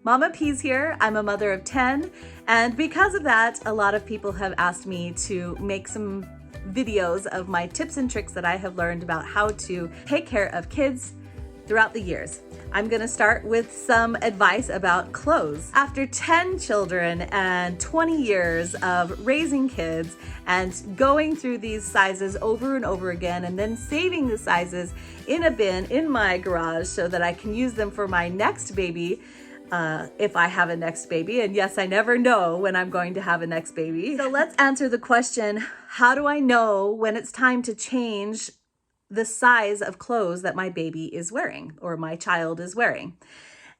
Mama P's here. I'm a mother of 10, and because of that, a lot of people have asked me to make some videos of my tips and tricks that I have learned about how to take care of kids throughout the years. I'm gonna start with some advice about clothes. After 10 children and 20 years of raising kids and going through these sizes over and over again, and then saving the sizes in a bin in my garage so that I can use them for my next baby, if I have a next baby. And yes, I never know when I'm going to have a next baby. So let's answer the question, how do I know when it's time to change the size of clothes that my baby is wearing or my child is wearing?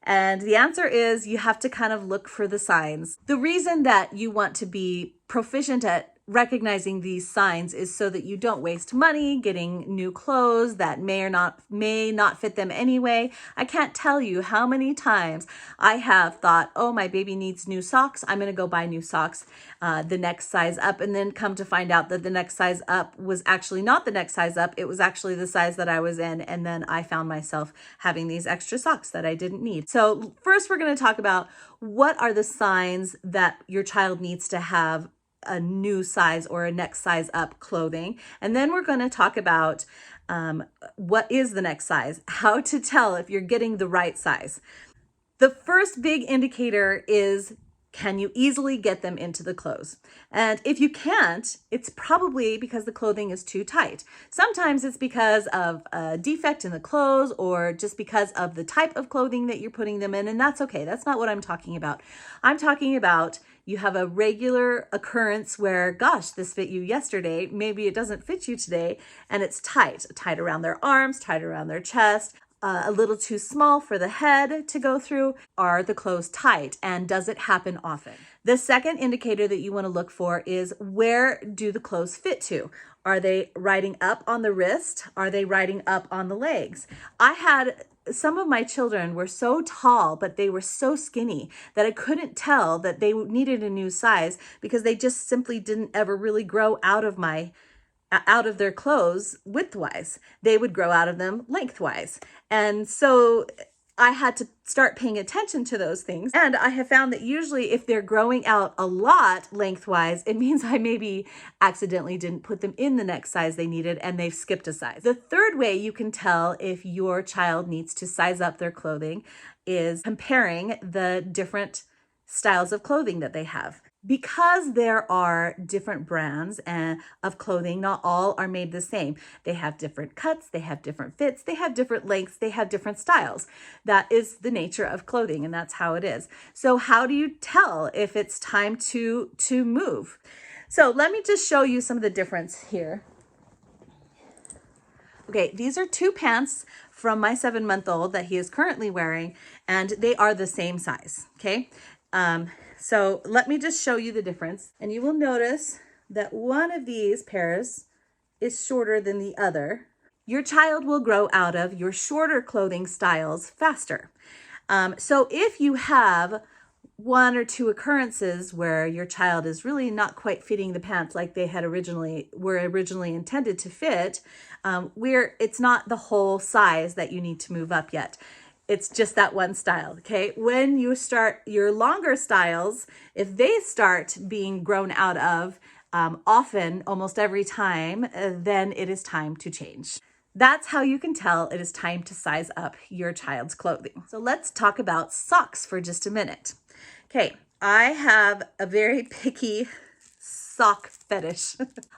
And the answer is you have to kind of look for the signs. The reason that you want to be proficient at recognizing these signs is so that you don't waste money getting new clothes that may not fit them anyway. I can't tell you how many times I have thought, oh, my baby needs new socks, I'm gonna go buy new socks the next size up, and then come to find out that the next size up was actually not the next size up, it was actually the size that I was in, and then I found myself having these extra socks that I didn't need. So first we're gonna talk about what are the signs that your child needs to have a new size or a next size up clothing. And then we're going to talk about what is the next size, how to tell if you're getting the right size. The first big indicator is, can you easily get them into the clothes? And if you can't, it's probably because the clothing is too tight. Sometimes it's because of a defect in the clothes or just because of the type of clothing that you're putting them in, and that's okay. That's not what I'm talking about. I'm talking about you have a regular occurrence where, gosh, this fit you yesterday, maybe it doesn't fit you today, and it's tight around their arms, tight around their chest, a little too small for the head to go through. Are the clothes tight, and does it happen often? The second indicator that you want to look for is, where do the clothes fit to? Are they riding up on the wrist? Are they riding up on the legs? Some of my children were so tall, but they were so skinny that I couldn't tell that they needed a new size because they just simply didn't ever really grow out of their clothes widthwise. They would grow out of them lengthwise. And so I had to start paying attention to those things. And I have found that usually if they're growing out a lot lengthwise, it means I maybe accidentally didn't put them in the next size they needed and they've skipped a size. The third way you can tell if your child needs to size up their clothing is comparing the different styles of clothing that they have. Because there are different brands of clothing, not all are made the same. They have different cuts, they have different fits, they have different lengths, they have different styles. That is the nature of clothing, and that's how it is. So how do you tell if it's time to move? So let me just show you some of the difference here. Okay, these are two pants from my 7-month-old that he is currently wearing, and they are the same size, okay? So let me just show you the difference, and you will notice that one of these pairs is shorter than the other. Your child will grow out of your shorter clothing styles faster. So if you have one or two occurrences where your child is really not quite fitting the pants like they were originally intended to fit, it's not the whole size that you need to move up yet. It's just that one style, okay? When you start your longer styles, if they start being grown out of often, almost every time, then it is time to change. That's how you can tell it is time to size up your child's clothing. So let's talk about socks for just a minute. Okay, I have a very picky sock fetish.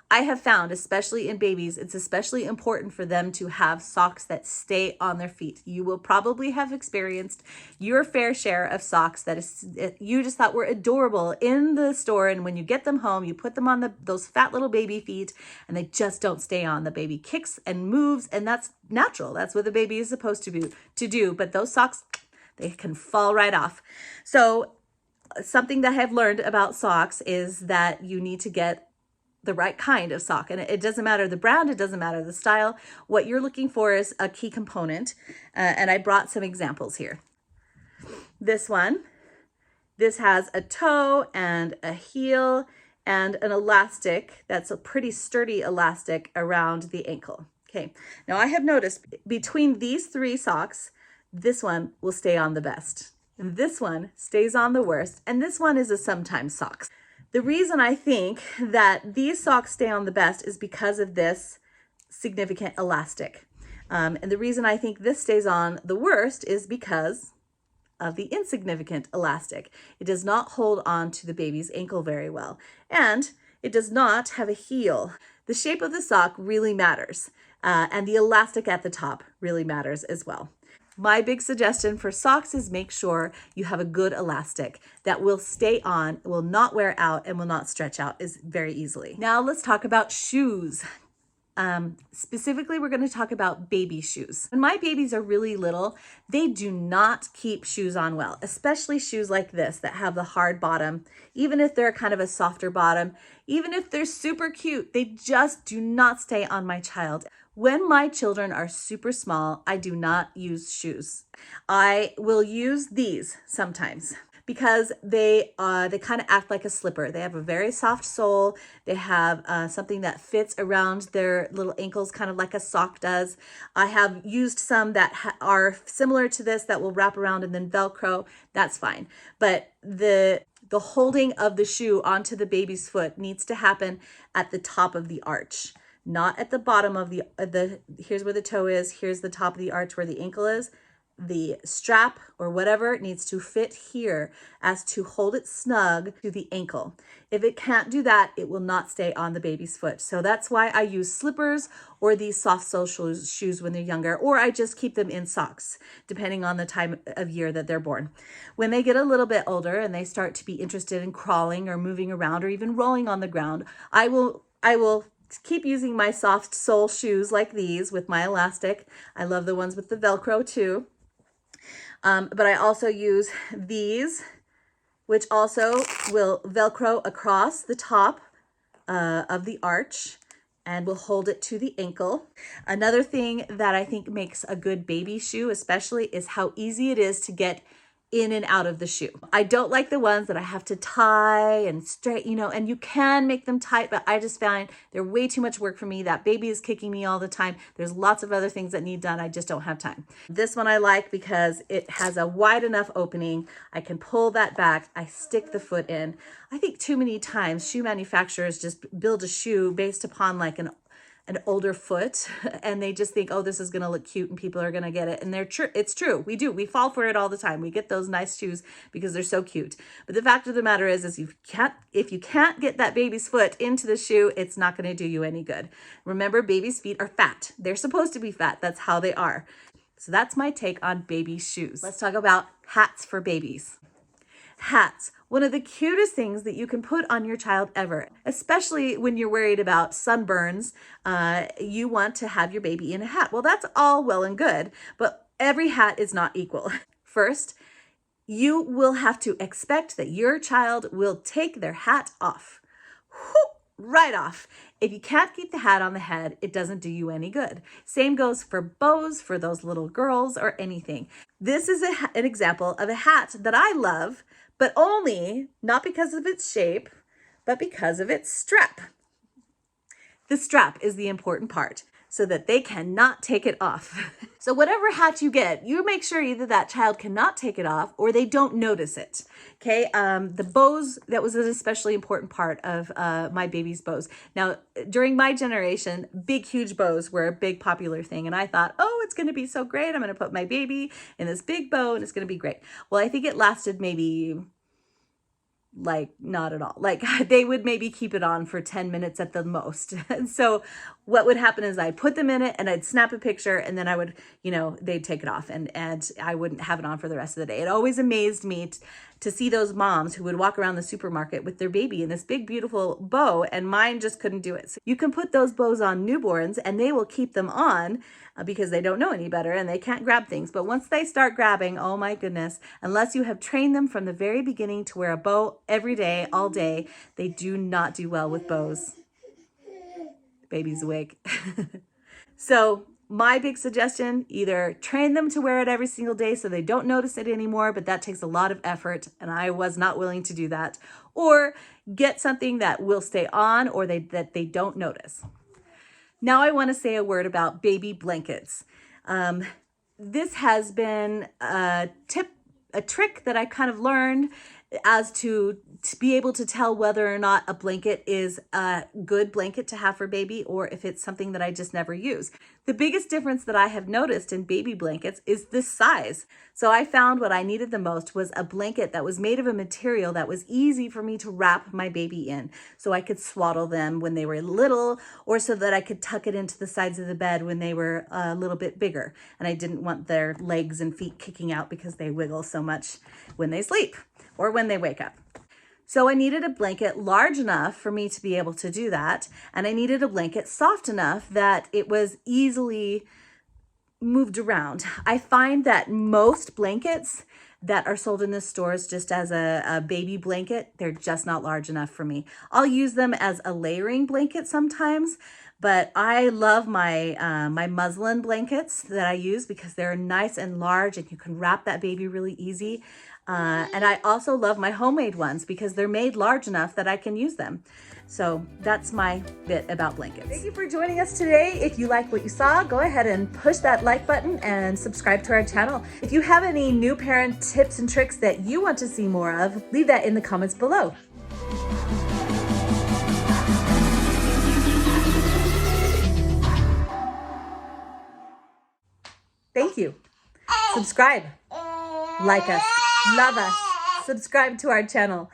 I have found, especially in babies, it's especially important for them to have socks that stay on their feet. You will probably have experienced your fair share of socks that you just thought were adorable in the store, and when you get them home, you put them on those fat little baby feet, and they just don't stay on. The baby kicks and moves, and that's natural. That's what the baby is supposed to do, but those socks, they can fall right off. So something that I've learned about socks is that you need to get the right kind of sock. And it doesn't matter the brand, it doesn't matter the style. What you're looking for is a key component. And I brought some examples here. This has a toe and a heel and an elastic that's a pretty sturdy elastic around the ankle. Okay, now I have noticed between these three socks, this one will stay on the best. And this one stays on the worst. And this one is a sometimes socks. The reason I think that these socks stay on the best is because of this significant elastic. And the reason I think this stays on the worst is because of the insignificant elastic. It does not hold on to the baby's ankle very well. And it does not have a heel. The shape of the sock really matters. And the elastic at the top really matters as well. My big suggestion for socks is make sure you have a good elastic that will stay on, will not wear out, and will not stretch out very easily. Now let's talk about shoes. Specifically, we're going to talk about baby shoes. When my babies are really little, they do not keep shoes on well, especially shoes like this that have the hard bottom. Even if they're kind of a softer bottom, even if they're super cute, they just do not stay on my child. When my children are super small, I do not use shoes. I will use these sometimes because they kind of act like a slipper. They have a very soft sole. They have something that fits around their little ankles, kind of like a sock does. I have used some that are similar to this that will wrap around and then Velcro. That's fine. But the holding of the shoe onto the baby's foot needs to happen at the top of the arch, not at the bottom of here's where the toe is, here's the top of the arch where the ankle is. The strap or whatever needs to fit here as to hold it snug to the ankle. If it can't do that, it will not stay on the baby's foot. So that's why I use slippers or these soft sole shoes when they're younger, or I just keep them in socks, depending on the time of year that they're born. When they get a little bit older and they start to be interested in crawling or moving around or even rolling on the ground, I will keep using my soft sole shoes like these with my elastic. I love the ones with the Velcro too. But I also use these, which also will Velcro across the top of the arch and will hold it to the ankle. Another thing that I think makes a good baby shoe especially is how easy it is to get in and out of the shoe. I don't like the ones that I have to tie and straight, and you can make them tight, but I just find they're way too much work for me. That baby is kicking me all the time. There's lots of other things that need done. I just don't have time. This one I like because it has a wide enough opening. I can pull that back. I stick the foot in. I think too many times shoe manufacturers just build a shoe based upon like an older foot and they just think, oh, this is going to look cute and people are going to get it. And it's true. We fall for it all the time. We get those nice shoes because they're so cute. But the fact of the matter is if you can't get that baby's foot into the shoe, it's not going to do you any good. Remember, babies' feet are fat. They're supposed to be fat. That's how they are. So that's my take on baby shoes. Let's talk about hats for babies. Hats, one of the cutest things that you can put on your child ever, especially when you're worried about sunburns. You want to have your baby in a hat. Well, that's all well and good, but every hat is not equal. First, you will have to expect that your child will take their hat off. Right off. If you can't keep the hat on the head, it doesn't do you any good. Same goes for bows, for those little girls or anything. This is an example of a hat that I love, but only not because of its shape, but because of its strap. The strap is the important part so that they cannot take it off. So whatever hat you get, you make sure either that child cannot take it off or they don't notice it. Okay, the bows, that was an especially important part of my baby's bows. Now, during my generation, big, huge bows were a big popular thing. And I thought, oh, it's going to be so great. I'm going to put my baby in this big bow and it's going to be great. Well, I think it lasted maybe not at all. They would maybe keep it on for 10 minutes at the most. And so what would happen is I'd put them in it and I'd snap a picture and then I would, they'd take it off and I wouldn't have it on for the rest of the day. It always amazed me to see those moms who would walk around the supermarket with their baby in this big, beautiful bow, and mine just couldn't do it. So you can put those bows on newborns and they will keep them on because they don't know any better and they can't grab things. But once they start grabbing, oh my goodness, unless you have trained them from the very beginning to wear a bow every day, all day, they do not do well with bows. Baby's awake. So my big suggestion, either train them to wear it every single day so they don't notice it anymore, but that takes a lot of effort and I was not willing to do that, or get something that will stay on or that they don't notice. Now I want to say a word about baby blankets. This has been a tip a trick that I kind of learned as to be able to tell whether or not a blanket is a good blanket to have for baby or if it's something that I just never use. The biggest difference that I have noticed in baby blankets is the size. So I found what I needed the most was a blanket that was made of a material that was easy for me to wrap my baby in, so I could swaddle them when they were little, or so that I could tuck it into the sides of the bed when they were a little bit bigger and I didn't want their legs and feet kicking out because they wiggle so much when they sleep or when they wake up. So I needed a blanket large enough for me to be able to do that. And I needed a blanket soft enough that it was easily moved around. I find that most blankets that are sold in the stores just as a baby blanket, they're just not large enough for me. I'll use them as a layering blanket sometimes, but I love my my muslin blankets that I use because they're nice and large and you can wrap that baby really easy. And I also love my homemade ones because they're made large enough that I can use them. So that's my bit about blankets. Thank you for joining us today. If you like what you saw, go ahead and push that like button and subscribe to our channel. If you have any new parent tips and tricks that you want to see more of, leave that in the comments below. Thank you. Subscribe, like us, love us, subscribe to our channel.